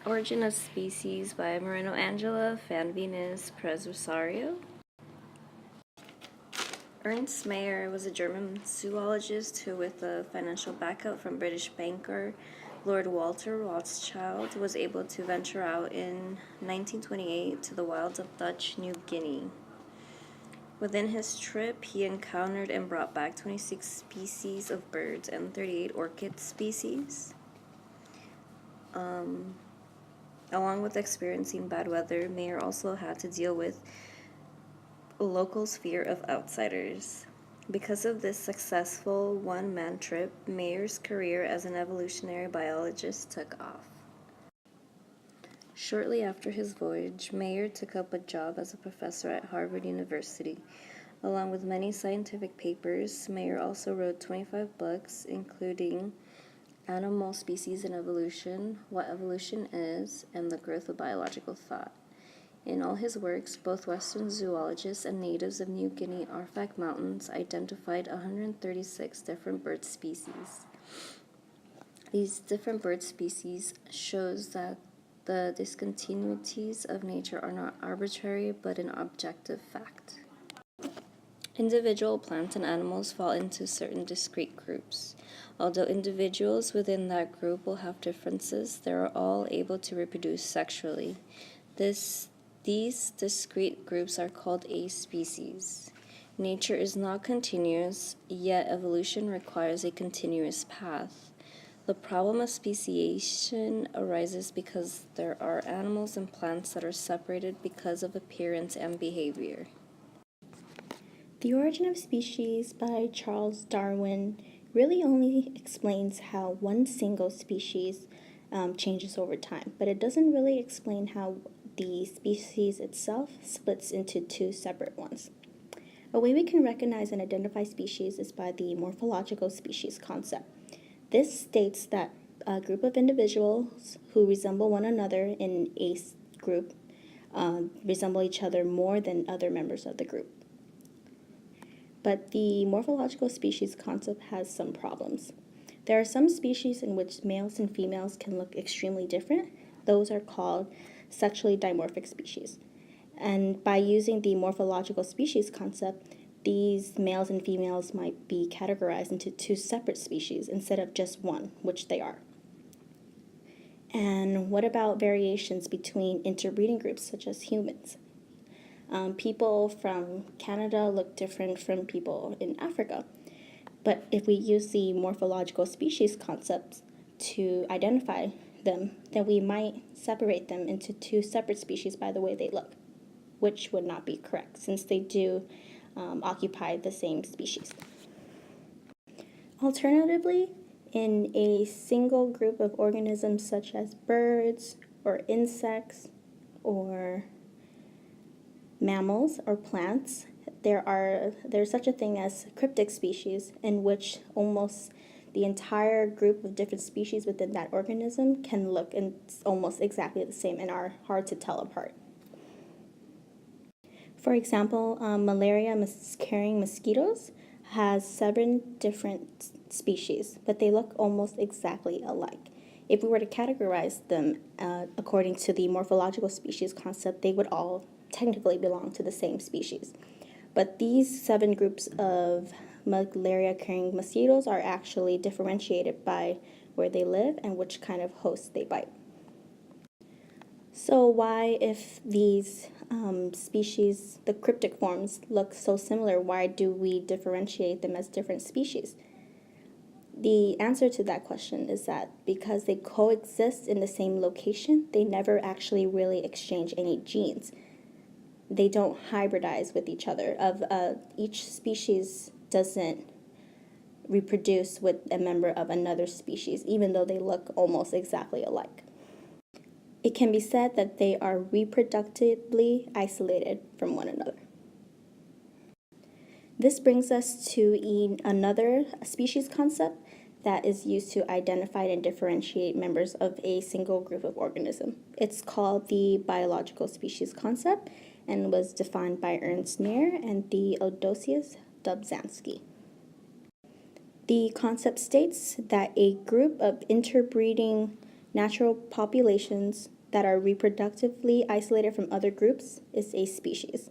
Origin of Species by Moreno Angela, Fan Venus, Perez Rosario. Ernst Mayr was a German zoologist who, with a financial backup from British banker Lord Walter Rothschild, was able to venture out in 1928 to the wilds of Dutch New Guinea. Within his trip, he encountered and brought back 26 species of birds and 38 orchid species. Along with experiencing bad weather, Mayr also had to deal with a local's fear of outsiders. Because of this successful one-man trip, Mayr's career as an evolutionary biologist took off. Shortly after his voyage, Mayr took up a job as a professor at Harvard University. Along with many scientific papers, Mayr also wrote 25 books, including Animal Species and Evolution, What Evolution Is, and The Growth of Biological Thought. In all his works, both Western zoologists and natives of New Guinea Arfak Mountains identified 136 different bird species. These different bird species shows that the discontinuities of nature are not arbitrary but an objective fact. Individual plants and animals fall into certain discrete groups. Although individuals within that group will have differences, they are all able to reproduce sexually. These discrete groups are called a species. Nature is not continuous, yet evolution requires a continuous path. The problem of speciation arises because there are animals and plants that are separated because of appearance and behavior. The Origin of Species by Charles Darwin really only explains how one single species changes over time, but it doesn't really explain how the species itself splits into two separate ones. A way we can recognize and identify species is by the morphological species concept. This states that a group of individuals who resemble one another in a group resemble each other more than other members of the group. But the morphological species concept has some problems. There are some species in which males and females can look extremely different. Those are called sexually dimorphic species. And by using the morphological species concept, these males and females might be categorized into two separate species instead of just one, which they are. And what about variations between interbreeding groups such as humans? People from Canada look different from people in Africa. But if we use the morphological species concept to identify them, then we might separate them into two separate species by the way they look, which would not be correct since they do occupy the same species. Alternatively, in a single group of organisms such as birds or insects or mammals or plants, there's such a thing as cryptic species in which almost the entire group of different species within that organism can look almost exactly the same and are hard to tell apart. For example, malaria-carrying mosquitoes has 7 different species, but they look almost exactly alike. If we were to categorize them according to the morphological species concept, they would all technically belong to the same species. But these 7 groups of malaria-carrying mosquitoes are actually differentiated by where they live and which kind of host they bite. So why, if these species, the cryptic forms, look so similar, why do we differentiate them as different species? The answer to that question is that because they coexist in the same location, they never actually really exchange any genes. They don't hybridize with each other. Each species doesn't reproduce with a member of another species, even though they look almost exactly alike. It can be said that they are reproductively isolated from one another. This brings us to another species concept that is used to identify and differentiate members of a single group of organisms. It's called the biological species concept and was defined by Ernst Mayr and Theodosius Dobzhansky. The concept states that a group of interbreeding natural populations that are reproductively isolated from other groups is a species.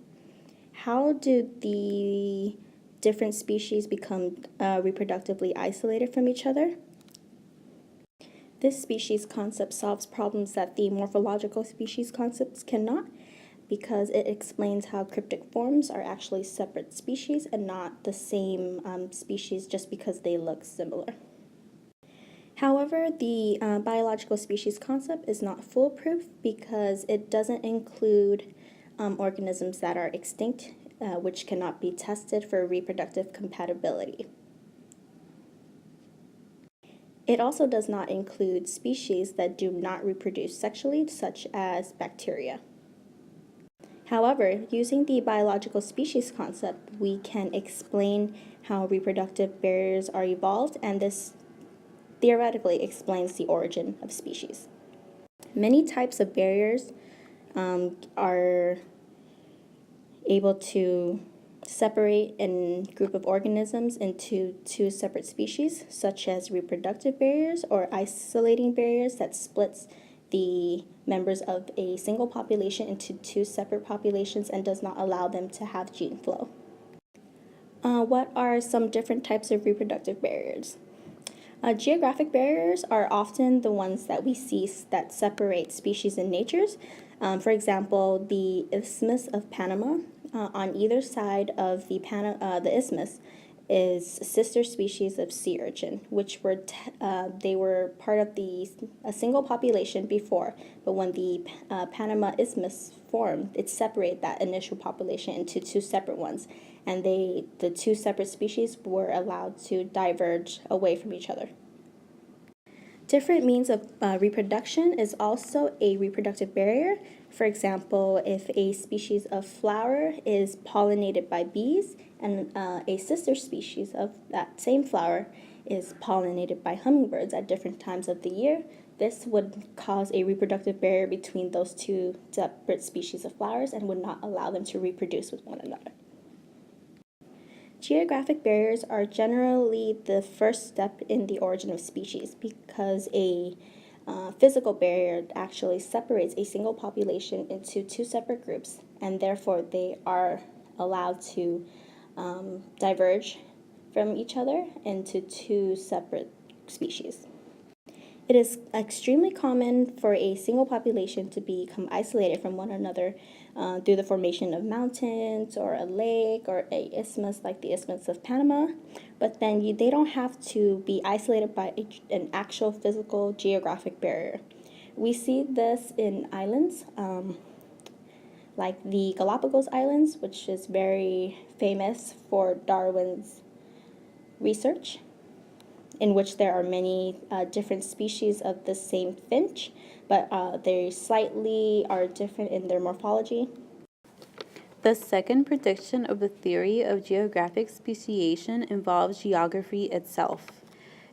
How do the different species become reproductively isolated from each other? This species concept solves problems that the morphological species concepts cannot, because it explains how cryptic forms are actually separate species and not the same species just because they look similar. However, the biological species concept is not foolproof because it doesn't include organisms that are extinct, which cannot be tested for reproductive compatibility. It also does not include species that do not reproduce sexually, such as bacteria. However, using the biological species concept, we can explain how reproductive barriers are evolved, and this theoretically explains the origin of species. Many types of barriers are able to separate a group of organisms into two separate species, such as reproductive barriers or isolating barriers that splits the members of a single population into two separate populations and does not allow them to have gene flow. What are some different types of reproductive barriers? Geographic barriers are often the ones that we see that separate species in natures. For example, the Isthmus of Panama. On either side of the isthmus is sister species of sea urchin, which they were part of a single population before, but when the Panama Isthmus formed, it separated that initial population into two separate ones, and the two separate species were allowed to diverge away from each other. Different means of reproduction is also a reproductive barrier. For example, if a species of flower is pollinated by bees and a sister species of that same flower is pollinated by hummingbirds at different times of the year, this would cause a reproductive barrier between those two separate species of flowers and would not allow them to reproduce with one another. Geographic barriers are generally the first step in the origin of species because a physical barrier actually separates a single population into two separate groups, and therefore they are allowed to diverge from each other into two separate species. It is extremely common for a single population to become isolated from one another through the formation of mountains or a lake or a isthmus like the Isthmus of Panama, but then they don't have to be isolated by an actual physical geographic barrier. We see this in islands like the Galapagos Islands, which is very famous for Darwin's research, in which there are many different species of the same finch, but they slightly are different in their morphology. The second prediction of the theory of geographic speciation involves geography itself.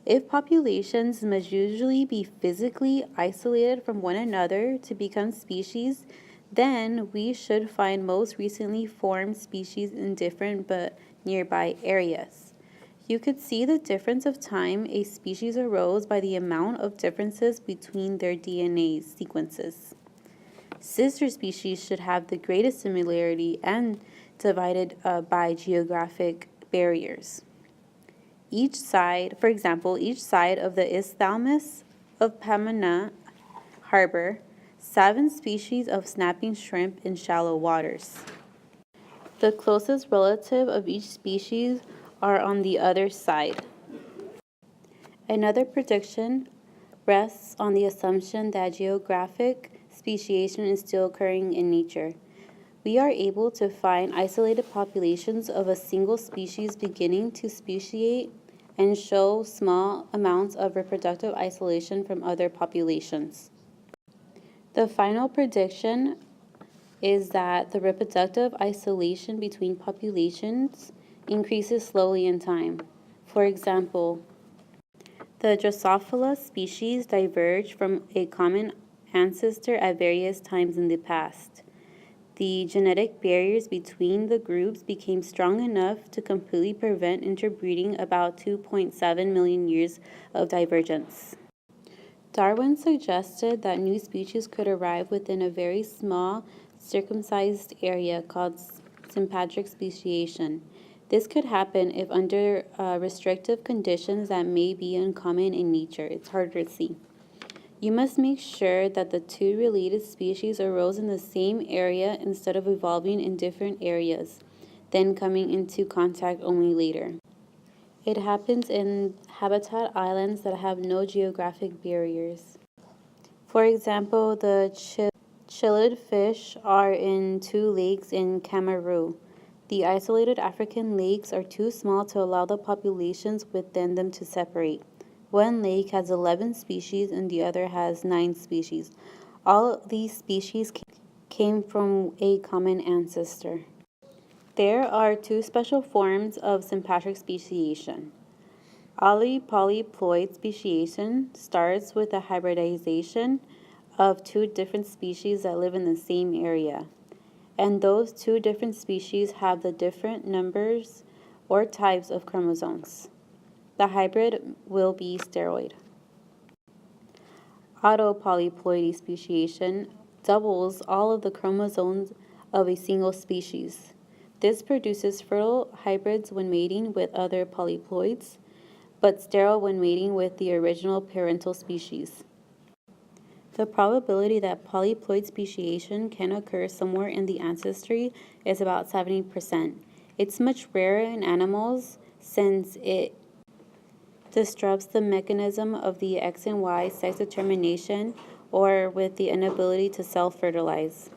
If populations must usually be physically isolated from one another to become species, then we should find most recently formed species in different but nearby areas. You could see the difference of time a species arose by the amount of differences between their DNA sequences. Sister species should have the greatest similarity and divided by geographic barriers. Each side, for example, each side of the Isthmus of Panama harbor 7 species of snapping shrimp in shallow waters. The closest relative of each species are on the other side. Another prediction rests on the assumption that geographic speciation is still occurring in nature. We are able to find isolated populations of a single species beginning to speciate and show small amounts of reproductive isolation from other populations. The final prediction is that the reproductive isolation between populations increases slowly in time. For example, the Drosophila species diverged from a common ancestor at various times in the past. The genetic barriers between the groups became strong enough to completely prevent interbreeding about 2.7 million years of divergence. Darwin suggested that new species could arrive within a very small, circumcised area called sympatric speciation. This could happen if under restrictive conditions that may be uncommon in nature. It's harder to see. You must make sure that the two related species arose in the same area instead of evolving in different areas, then coming into contact only later. It happens in habitat islands that have no geographic barriers. For example, the Chilid fish are in two lakes in Cameroon. The isolated African lakes are too small to allow the populations within them to separate. One lake has 11 species and the other has 9 species. All these species came from a common ancestor. There are two special forms of sympatric speciation. Polyploid speciation starts with the hybridization of two different species that live in the same area, and those two different species have the different numbers or types of chromosomes. The hybrid will be steroid. Autopolyploid speciation doubles all of the chromosomes of a single species. This produces fertile hybrids when mating with other polyploids, but sterile when mating with the original parental species. The probability that polyploid speciation can occur somewhere in the ancestry is about 70%. It's much rarer in animals since it disrupts the mechanism of the X and Y sex determination or with the inability to self-fertilize.